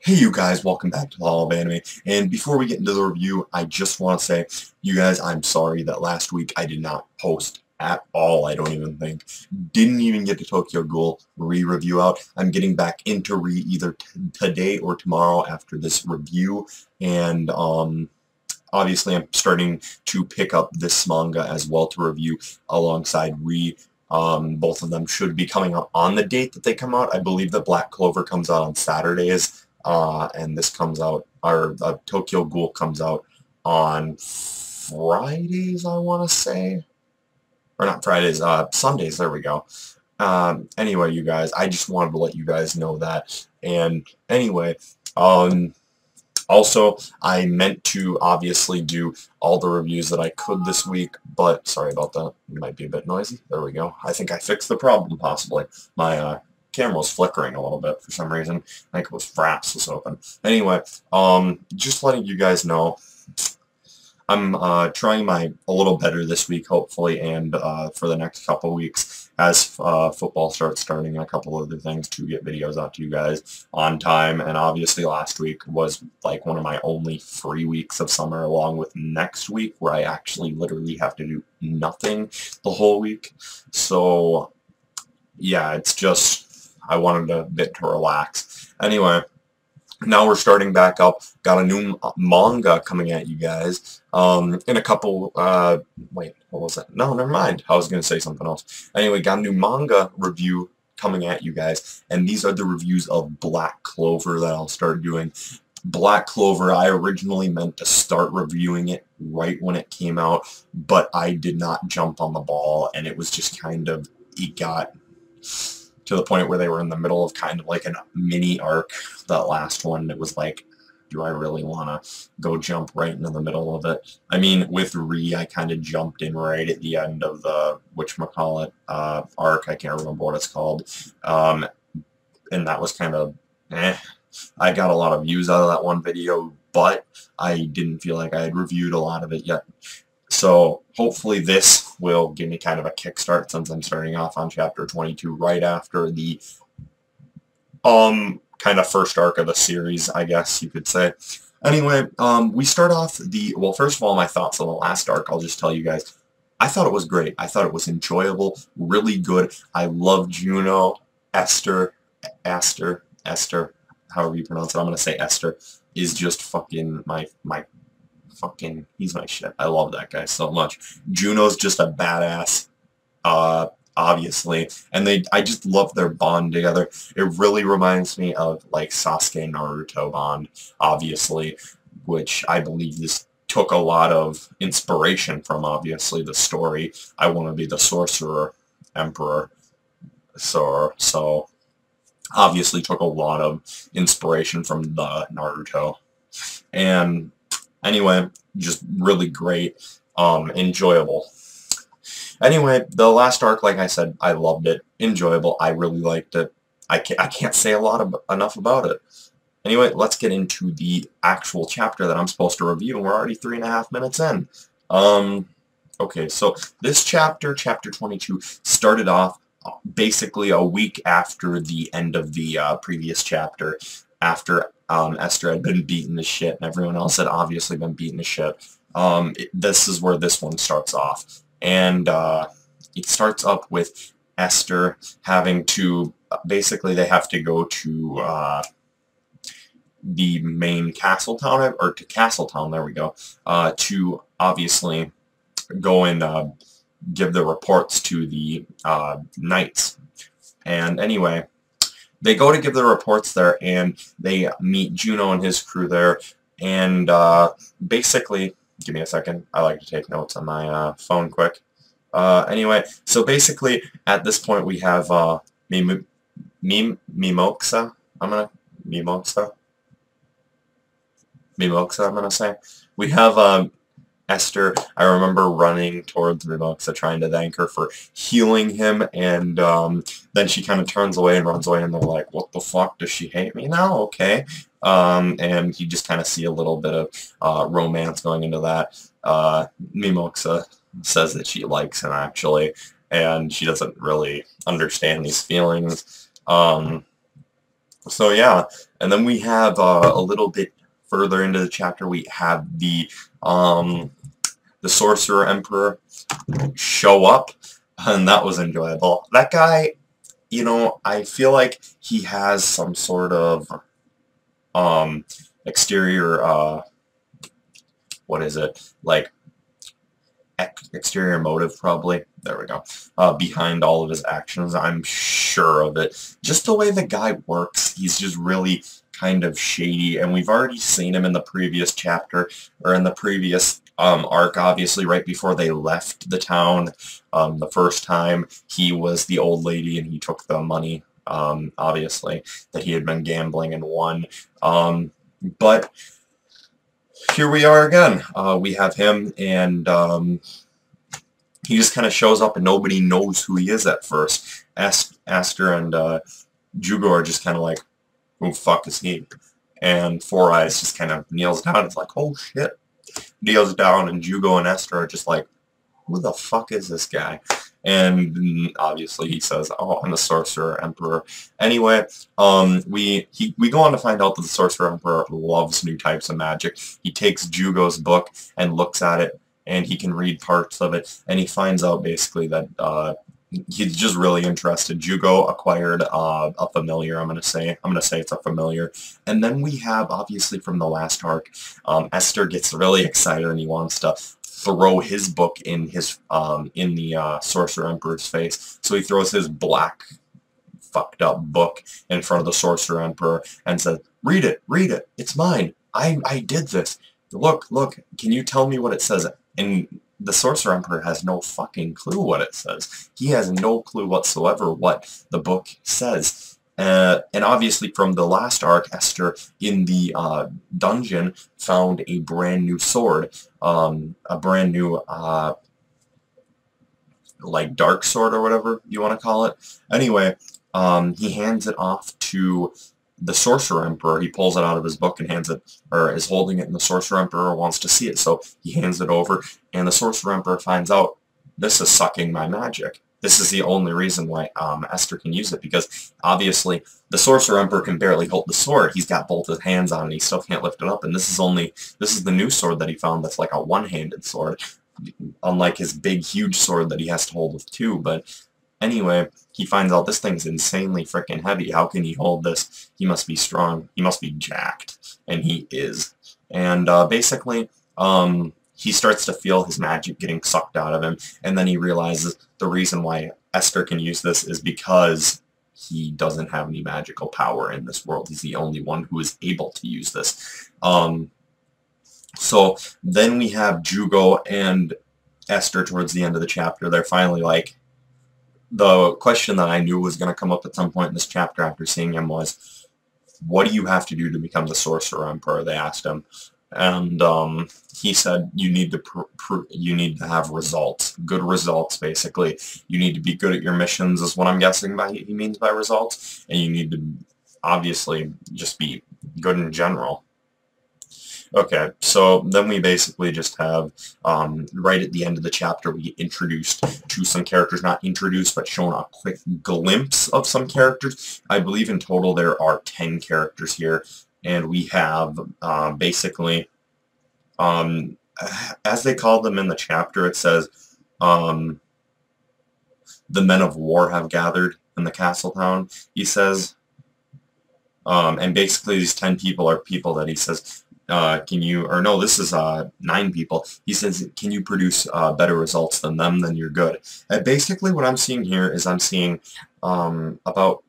Hey you guys, welcome back to the Hall of Anime, and before we get into the review, I just want to say, you guys, I'm sorry that last week I did not post at all, I don't even think. Didn't even get the Tokyo Ghoul re-review out. I'm getting back into either today or tomorrow after this review, and obviously I'm starting to pick up this manga as well to review alongside both of them should be coming out on the date that they come out. I believe that Black Clover comes out on Saturdays, and this comes out, or Tokyo Ghoul comes out on Fridays, I want to say. Or not Fridays, Sundays, there we go. Anyway, you guys, I just wanted to let you guys know that. And anyway, also, I meant to obviously do all the reviews that I could this week, but sorry about that. It might be a bit noisy. There we go. I think I fixed the problem, possibly. My camera was flickering a little bit for some reason. I think it was Fraps was open. Anyway, just letting you guys know, I'm trying a little better this week, hopefully, and for the next couple weeks as football starts starting and a couple other things to get videos out to you guys on time. And obviously last week was like one of my only free weeks of summer, along with next week where I actually literally have to do nothing the whole week. So yeah, it's just I wanted a bit to relax. Anyway, now we're starting back up. Got a new manga coming at you guys. In a couple, wait, what was that? No, never mind. I was going to say something else. Anyway, got a new manga review coming at you guys. And these are the reviews of Black Clover that I'll start doing. Black Clover, I originally meant to start reviewing it right when it came out, but I did not jump on the ball, and it was just kind of, it got to the point where they were in the middle of kind of like a mini arc. That last one, it was like, do I really want to go jump right into the middle of it? I mean, with I kind of jumped in right at the end of the, whatchamacallit, arc. I can't remember what it's called. And that was kind of, I got a lot of views out of that one video, but I didn't feel like I had reviewed a lot of it yet. So hopefully this will give me kind of a kickstart, since I'm starting off on chapter 22 right after the kind of first arc of the series, I guess you could say. Anyway, we start off well, first of all, my thoughts on the last arc, I'll just tell you guys. I thought it was great. I thought it was enjoyable, really good. I love Juno, Esther, however you pronounce it. I'm going to say Esther, is just fucking he's my shit. I love that guy so much. Juno's just a badass, obviously, and I just love their bond together. It really reminds me of like Sasuke and Naruto bond, obviously, which I believe this took a lot of inspiration from, obviously, the story. I want to be the Sorcerer Emperor, so obviously took a lot of inspiration from the Naruto. And anyway, just really great, enjoyable. Anyway, the last arc, like I said, I loved it. Enjoyable. I really liked it. I can't say enough about it. Anyway, let's get into the actual chapter that I'm supposed to review, and we're already 3.5 minutes in. Okay, so this chapter, chapter 22, started off basically a week after the end of the previous chapter, after Esther had been beaten to shit, and everyone else had obviously been beaten to shit. This is where this one starts off. And it starts up with Esther having to, basically they have to go to the main castle town, or to Castletown, there we go, to obviously go and give the reports to the knights. And anyway, they go to give the reports there, and they meet Juno and his crew there, and basically, give me a second, I like to take notes on my phone quick. Anyway, so basically, at this point, we have Mimoxa, I'm gonna say. We have Esther. I remember running towards Mimoxa, trying to thank her for healing him, and then she kind of turns away and runs away, and they're like, what the fuck, does she hate me now? Okay. And you just kind of see a little bit of romance going into that. Mimoxa says that she likes him, actually, and she doesn't really understand these feelings. So yeah, and then we have a little bit further into the chapter, we have the Sorcerer Emperor show up, and that was enjoyable. That guy, you know, I feel like he has some sort of exterior, what is it, like exterior motive, probably. There we go. Behind all of his actions, I'm sure of it. Just the way the guy works, he's just really kind of shady, and we've already seen him in the previous chapter, or in the previous arc, obviously, right before they left the town. The first time, he was the old lady, and he took the money, obviously, that he had been gambling and won. But here we are again. We have him, and he just kind of shows up, and nobody knows who he is at first. Aster and Jugo are just kind of like, who the fuck is he? And Four Eyes just kind of kneels down. It's like, oh shit. Kneels down, and Jugo and Aster are just like, who the fuck is this guy? And obviously he says, oh, I'm the Sorcerer Emperor. Anyway, we go on to find out that the Sorcerer Emperor loves new types of magic. He takes Jugo's book and looks at it, and he can read parts of it, and he finds out basically that he's just really interested. Jugo acquired a familiar, I'm gonna say it's a familiar. And then we have, obviously from the last arc, Aster gets really excited, and he wants to throw his book in the Sorcerer Emperor's face. So he throws his black, fucked up book in front of the Sorcerer Emperor and says, read it, it's mine. I did this. Look, can you tell me what it says? And the Sorcerer Emperor has no fucking clue what it says. He has no clue whatsoever what the book says. And obviously from the last arc, Aster in the dungeon found a brand new sword, a brand new like dark sword or whatever you want to call it. Anyway, he hands it off to the Sorcerer Emperor. He pulls it out of his book and hands it, or is holding it, and the Sorcerer Emperor wants to see it, so he hands it over, and the Sorcerer Emperor finds out, this is sucking my magic. This is the only reason why Aster can use it, because obviously the Sorcerer Emperor can barely hold the sword. He's got both his hands on it, and he still can't lift it up, and this is the new sword that he found that's like a one-handed sword, unlike his big, huge sword that he has to hold with two. But anyway, he finds out this thing's insanely freaking heavy. How can he hold this? He must be strong. He must be jacked. And he is. And basically, he starts to feel his magic getting sucked out of him. And then he realizes the reason why Aster can use this is because he doesn't have any magical power in this world. He's the only one who is able to use this. So then we have Jugo and Aster towards the end of the chapter. They're finally like, the question that I knew was going to come up at some point in this chapter after seeing him was, what do you have to do to become the Sorcerer Emperor? They asked him. And he said, you need to have results, good results, basically. You need to be good at your missions, is what I'm guessing he means by results. And you need to, obviously, just be good in general. Okay, so then we basically just have, right at the end of the chapter, we get introduced to some characters, not introduced, but shown a quick glimpse of some characters. I believe in total there are 10 characters here, and we have, basically, as they call them in the chapter, it says, the men of war have gathered in the castle town, he says, and basically these 10 people are people that he says, can you, or no, this is 9 people. He says, can you produce better results than them, then you're good. And basically what I'm seeing here is I'm seeing about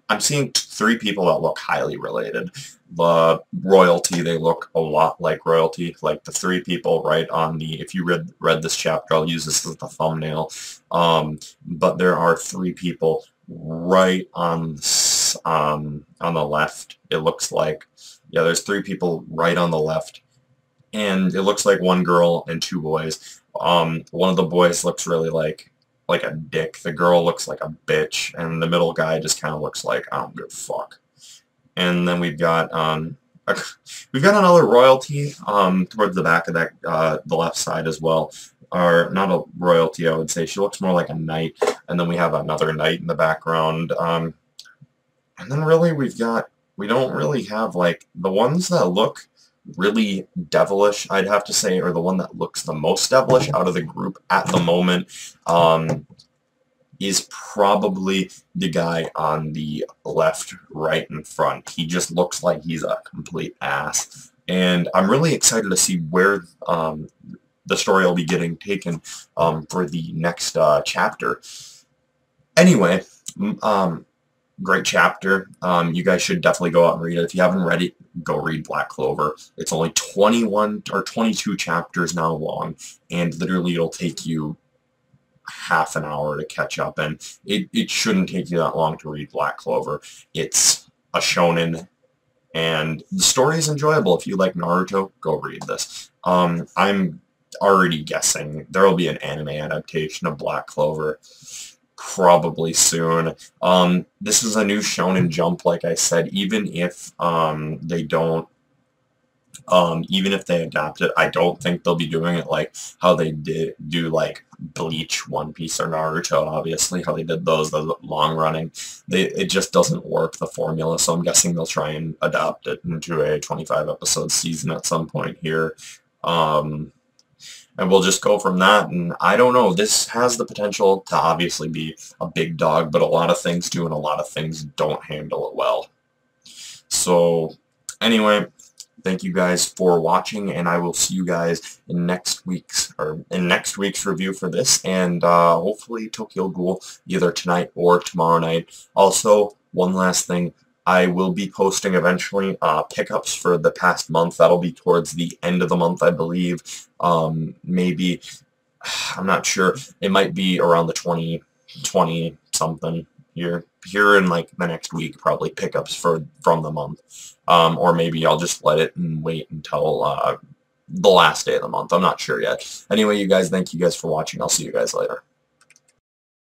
I'm seeing 3 people that look highly related. The royalty, they look a lot like royalty, like the 3 people right on the, if you read this chapter, I'll use this as the thumbnail, but there are 3 people right on the left, it looks like. Yeah, there's 3 people right on the left, and it looks like 1 girl and 2 boys. One of the boys looks really like a dick. The girl looks like a bitch, and the middle guy just kind of looks like, I don't give a fuck. And then we've got another royalty towards the back of that the left side as well. Or not a royalty, I would say. She looks more like a knight. And then we have another knight in the background. And then really we don't really have, like, the ones that look really devilish, I'd have to say, or the one that looks the most devilish out of the group at the moment, is probably the guy on the left, right, and front. He just looks like he's a complete ass. And I'm really excited to see where the story will be getting taken for the next chapter. Anyway, great chapter. You guys should definitely go out and read it. If you haven't read it, go read Black Clover. It's only 21 or 22 chapters now long, and literally it'll take you half an hour to catch up, and it shouldn't take you that long to read Black Clover. It's a shonen, and the story is enjoyable. If you like Naruto, go read this. I'm already guessing there will be an anime adaptation of Black Clover probably soon. This is a new Shonen Jump, like I said. Even if they don't, even if they adapt it, I don't think they'll be doing it like how they do like Bleach, One Piece, or Naruto. Obviously, how they did those long running. It just doesn't work, the formula. So I'm guessing they'll try and adapt it into a 25 episode season at some point here. And we'll just go from that, and I don't know, this has the potential to obviously be a big dog, but a lot of things do, and a lot of things don't handle it well. So, anyway, thank you guys for watching, and I will see you guys in next week's review for this, and hopefully Tokyo Ghoul either tonight or tomorrow night. Also, one last thing, I will be posting eventually pickups for the past month. That'll be towards the end of the month, I believe. Maybe, I'm not sure. It might be around the 20 something here in like the next week, probably pickups from the month. Or maybe I'll just let it and wait until the last day of the month. I'm not sure yet. Anyway, you guys, thank you guys for watching. I'll see you guys later.